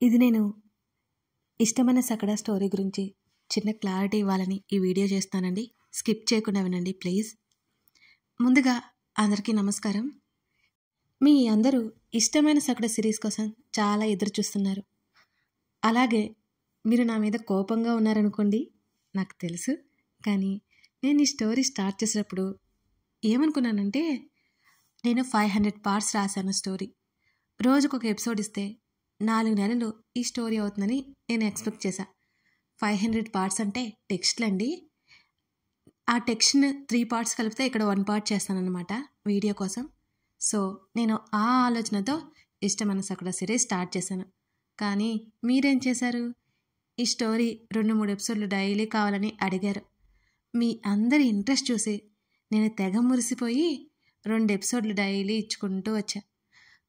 ఇది నేను ఇష్టమైన సకడా స్టోరీ గురించి చిన్న క్లారిటీ ఇవ్వాలని ఈ వీడియో చేస్తానండి. స్కిప్ చేయకుండా వినండి ప్లీజ్. ముందుగా అందరికీ నమస్కారం. మీ అందరూ ఇష్టమైన సకడా సిరీస్ కోసం చాలా ఎదురు చూస్తున్నారు. అలాగే మీరు నా మీద కోపంగా ఉన్నారనుకోండి, నాకు తెలుసు. కానీ నేను ఈ స్టోరీ స్టార్ట్ చేసినప్పుడు ఏమనుకున్నానంటే, నేను 500 పార్ట్స్ రాశాను స్టోరీ. రోజుకొక ఎపిసోడ్ ఇస్తే 4 నెలలు ఈ స్టోరీ అవుతుందని నేను ఎక్స్పెక్ట్ చేశా. 500 పార్ట్స్ అంటే టెక్స్ట్లండి. ఆ టెక్స్ట్ని 3 పార్ట్స్ కలిపితే ఇక్కడ 1 పార్ట్ చేస్తానన్నమాట వీడియో కోసం. సో నేను ఆ ఆలోచనతో ఇష్టమైన సకడా సిరీస్ స్టార్ట్ చేశాను. కానీ మీరేం చేశారు? ఈ స్టోరీ 2-3 ఎపిసోడ్లు డైలీ కావాలని అడిగారు. మీ అందరి ఇంట్రెస్ట్ చూసి నేను తెగ మురిసిపోయి 2 ఎపిసోడ్లు డైలీ ఇచ్చుకుంటూ వచ్చా.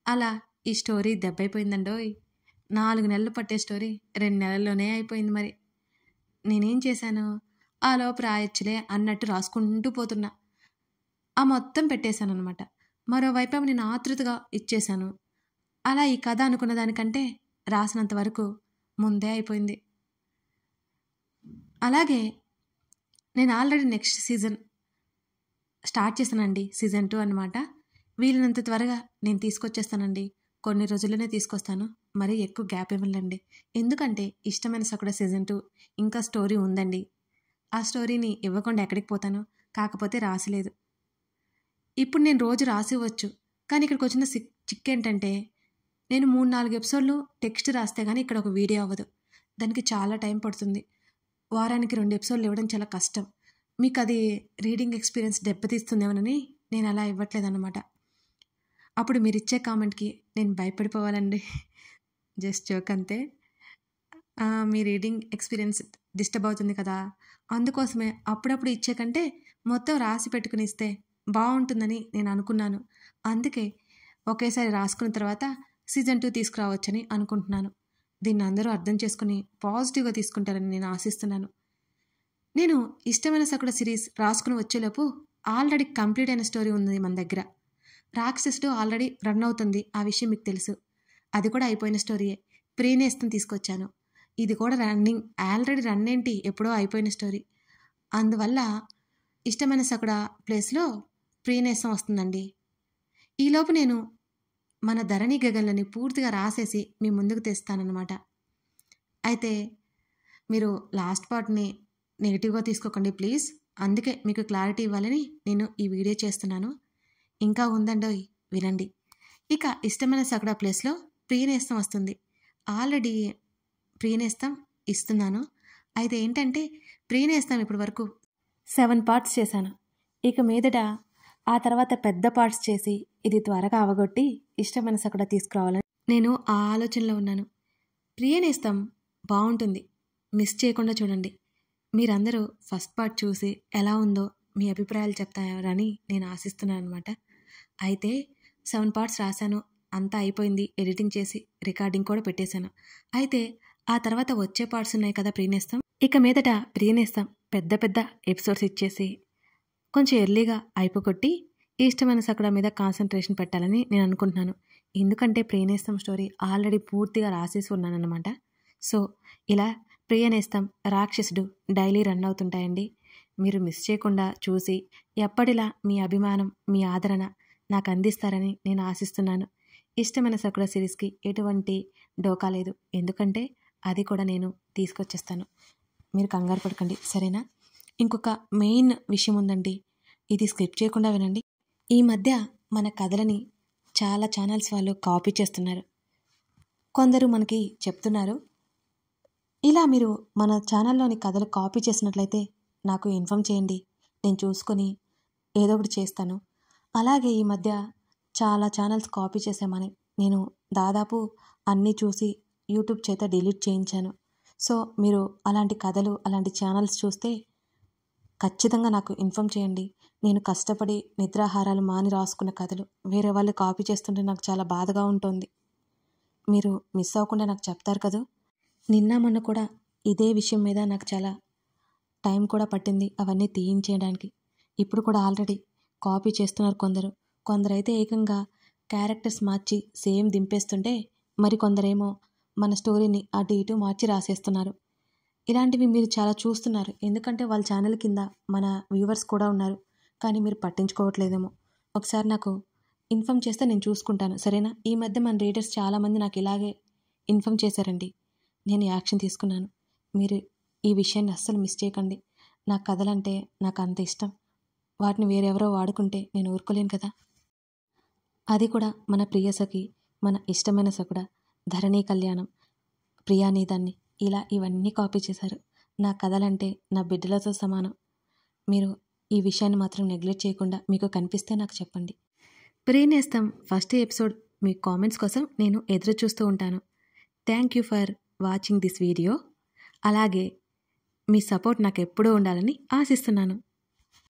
అలా ఈ స్టోరీ దెబ్బైపోయిందండోయ్. 4 నెలలు పట్టే స్టోరీ 2 నెలల్లోనే అయిపోయింది. మరి నేనేం చేశాను? ఆ లోపు రాయొచ్చులే అన్నట్టు రాసుకుంటూ పోతున్నా. ఆ మొత్తం పెట్టేశాను అనమాట. మరోవైపు నేను ఆతృతగా ఇచ్చేశాను. అలా ఈ కథ అనుకున్న దానికంటే రాసినంత వరకు ముందే అయిపోయింది. అలాగే నేను ఆల్రెడీ నెక్స్ట్ సీజన్ స్టార్ట్ చేశానండి, సీజన్ 2 అనమాట. వీలైనంత త్వరగా నేను తీసుకొచ్చేస్తానండి. కొన్ని రోజుల్లోనే తీసుకొస్తాను. మరి ఎక్కువ గ్యాప్ ఇవ్వలేండి. ఎందుకంటే ఇష్టమైన సకడా సీజన్ 2 ఇంకా స్టోరీ ఉందండి. ఆ స్టోరీని ఇవ్వకుండా ఎక్కడికి పోతాను? కాకపోతే రాసిలేదు. ఇప్పుడు నేను రోజు రాసివ్వచ్చు. కానీ ఇక్కడికి వచ్చిన చిక్కేంటంటే, నేను 3-4 ఎపిసోడ్లు టెక్స్ట్ రాస్తే కానీ ఇక్కడ ఒక వీడియో అవ్వదు. దానికి చాలా టైం పడుతుంది. వారానికి 2 ఎపిసోడ్లు ఇవ్వడం చాలా కష్టం. మీకు అది రీడింగ్ ఎక్స్పీరియన్స్ దెబ్బతీస్తుందేమోనని నేను అలా ఇవ్వట్లేదన్నమాట. అప్పుడు మీరు ఇచ్చే కామెంట్కి నేను భయపడిపోవాలండి. జస్ట్ జోక్ అంతే. మీ రీడింగ్ ఎక్స్పీరియన్స్ డిస్టర్బ్ అవుతుంది కదా, అందుకోసమే అప్పుడప్పుడు ఇచ్చే కంటే మొత్తం రాసి పెట్టుకుని ఇస్తే బాగుంటుందని నేను అనుకున్నాను. అందుకే ఒకేసారి రాసుకున్న తర్వాత సీజన్ 2 తీసుకురావచ్చని అనుకుంటున్నాను. దీన్ని అందరూ అర్థం చేసుకుని పాజిటివ్గా తీసుకుంటారని నేను ఆశిస్తున్నాను. నేను ఇష్టమైన సకడా సిరీస్ రాసుకుని వచ్చేలోపు ఆల్రెడీ కంప్లీట్ అయిన స్టోరీ ఉంది మన దగ్గర. రాక్షసుడు ఆల్రెడీ రన్ అవుతుంది, ఆ విషయం మీకు తెలుసు. అది కూడా అయిపోయిన స్టోరీయే. ప్రీనేస్తం తీసుకొచ్చాను. ఇది కూడా ఆల్రెడీ రన్ ఏంటి, ఎప్పుడో అయిపోయిన స్టోరీ. అందువల్ల ఇష్టమైన సకడా ప్లేస్లో ప్రీనేస్తం వస్తుందండి. ఈలోపు నేను మన ధరణి గగన్లని పూర్తిగా రాసేసి మీ ముందుకు తెస్తానన్నమాట. అయితే మీరు లాస్ట్ పార్ట్ని నెగిటివ్గా తీసుకోకండి ప్లీజ్. అందుకే మీకు క్లారిటీ ఇవ్వాలని నేను ఈ వీడియో చేస్తున్నాను. ఇంకా ఉందండోయ్, వినండి. ఇక ఇష్టమైన సకడా ప్లేస్లో ప్రీనేస్తం వస్తుంది. ఆల్రెడీ ప్రీనేస్తం ఇస్తున్నాను. అయితే ఏంటంటే, ప్రీనేస్తం ఇప్పటి వరకు 7 పార్ట్స్ చేశాను. ఇక మీదట ఆ తర్వాత పెద్ద పార్ట్స్ చేసి ఇది త్వరగా అవగొట్టి ఇష్టమైన సకడా తీసుకురావాలని నేను ఆ ఆలోచనలో ఉన్నాను. ప్రియనేస్తం బాగుంటుంది, మిస్ చేయకుండా చూడండి. మీరందరూ ఫస్ట్ పార్ట్ చూసి ఎలా ఉందో మీ అభిప్రాయాలు చెప్తారని నేను ఆశిస్తున్నాను అనమాట. అయితే 7 పార్ట్స్ రాశాను, అంతా అయిపోయింది. ఎడిటింగ్ చేసి రికార్డింగ్ కూడా పెట్టేశాను. అయితే ఆ తర్వాత వచ్చే పార్ట్స్ ఉన్నాయి కదా ప్రీనేస్తం. ఇక మీదట ప్రీనేస్తం పెద్ద పెద్ద ఎపిసోడ్స్ ఇచ్చేసి కొంచెం ఎర్లీగా అయిపోగొట్టి ఇష్టమైన సకడా మీద కాన్సన్ట్రేషన్ పెట్టాలని నేను అనుకుంటున్నాను. ఎందుకంటే ప్రియనేస్తం స్టోరీ ఆల్రెడీ పూర్తిగా రాసేసి ఉన్నానన్నమాట. సో ఇలా ప్రియనేస్తం, రాక్షసుడు డైలీ రన్ అవుతుంటాయండి. మీరు మిస్ చేయకుండా చూసి ఎప్పటిలా మీ అభిమానం, మీ ఆదరణ నాకు అందిస్తారని నేను ఆశిస్తున్నాను. ఇష్టమైన సకడా సిరీస్కి ఎటువంటి డోకా లేదు. ఎందుకంటే అది కూడా నేను తీసుకొచ్చేస్తాను. మీరు కంగారు పడకండి, సరేనా? ఇంకొక మెయిన్ విషయం ఉందండి, ఇది స్కిప్ చేయకుండా వినండి. ఈ మధ్య మన కథలని చాలా ఛానల్స్ వాళ్ళు కాపీ చేస్తున్నారు. కొందరు మనకి చెప్తున్నారు, ఇలా మీరు మన ఛానల్లోని కథలు కాపీ చేసినట్లయితే నాకు ఇన్ఫామ్ చేయండి, నేను చూసుకొని ఏదో ఒకటి చేస్తాను. అలాగే ఈ మధ్య చాలా ఛానల్స్ కాపీ చేసామని నేను దాదాపు అన్నీ చూసి యూట్యూబ్ చేత డిలీట్ చేయించాను. సో మీరు అలాంటి కథలు, అలాంటి ఛానల్స్ చూస్తే ఖచ్చితంగా నాకు ఇన్ఫామ్ చేయండి. నేను కష్టపడి నిద్రాహారాలు మాని రాసుకున్న కథలు వేరే వాళ్ళు కాపీ చేస్తుంటే నాకు చాలా బాధగా ఉంటుంది. మీరు మిస్ అవ్వకుండా నాకు చెప్తారు కదా. నిన్న మొన్న కూడా ఇదే విషయం మీద నాకు చాలా టైం కూడా పట్టింది అవన్నీ తీయించేయడానికి. ఇప్పుడు కూడా ఆల్రెడీ కాపీ చేస్తున్నారు కొందరు. కొందరైతే ఏకంగా క్యారెక్టర్స్ మార్చి సేమ్ దింపేస్తుంటే, మరి కొందరేమో మన స్టోరీని అటు ఇటు మార్చి రాసేస్తున్నారు. ఇలాంటివి మీరు చాలా చూస్తున్నారు. ఎందుకంటే వాళ్ళ ఛానల్ కింద మన వ్యూవర్స్ కూడా ఉన్నారు. కానీ మీరు పట్టించుకోవట్లేదేమో. ఒకసారి నాకు ఇన్ఫామ్ చేస్తే నేను చూసుకుంటాను, సరేనా? ఈ మధ్య మన రీడర్స్ చాలామంది నాకు ఇలాగే ఇన్ఫామ్ చేశారండి. నేను యాక్షన్ తీసుకున్నాను. మీరు ఈ విషయాన్ని అస్సలు మిస్ చేయకండి. నా కథలంటే నాకు అంత ఇష్టం. వాటిని వేరెవరో వాడుకుంటే నేను ఊరుకోలేను కదా. అది కూడా మన ప్రియసఖి, మన ఇష్టమైన సకుడ, ధరణి కళ్యాణం, ప్రియానీదాన్ని, ఇలా ఇవన్నీ కాపీ చేశారు. నా కథలంటే నా బిడ్డలతో సమానం. మీరు ఈ విషయాన్ని మాత్రం నెగ్లెక్ట్ చేయకుండా మీకు కనిపిస్తే నాకు చెప్పండి. ప్రియనేస్తం ఫస్ట్ ఎపిసోడ్ మీ కామెంట్స్ కోసం నేను ఎదురు చూస్తూ ఉంటాను. Thank you for watching this video. అలాగే మీ సపోర్ట్ నాకు ఎప్పుడూ ఉండాలని ఆశిస్తున్నాను.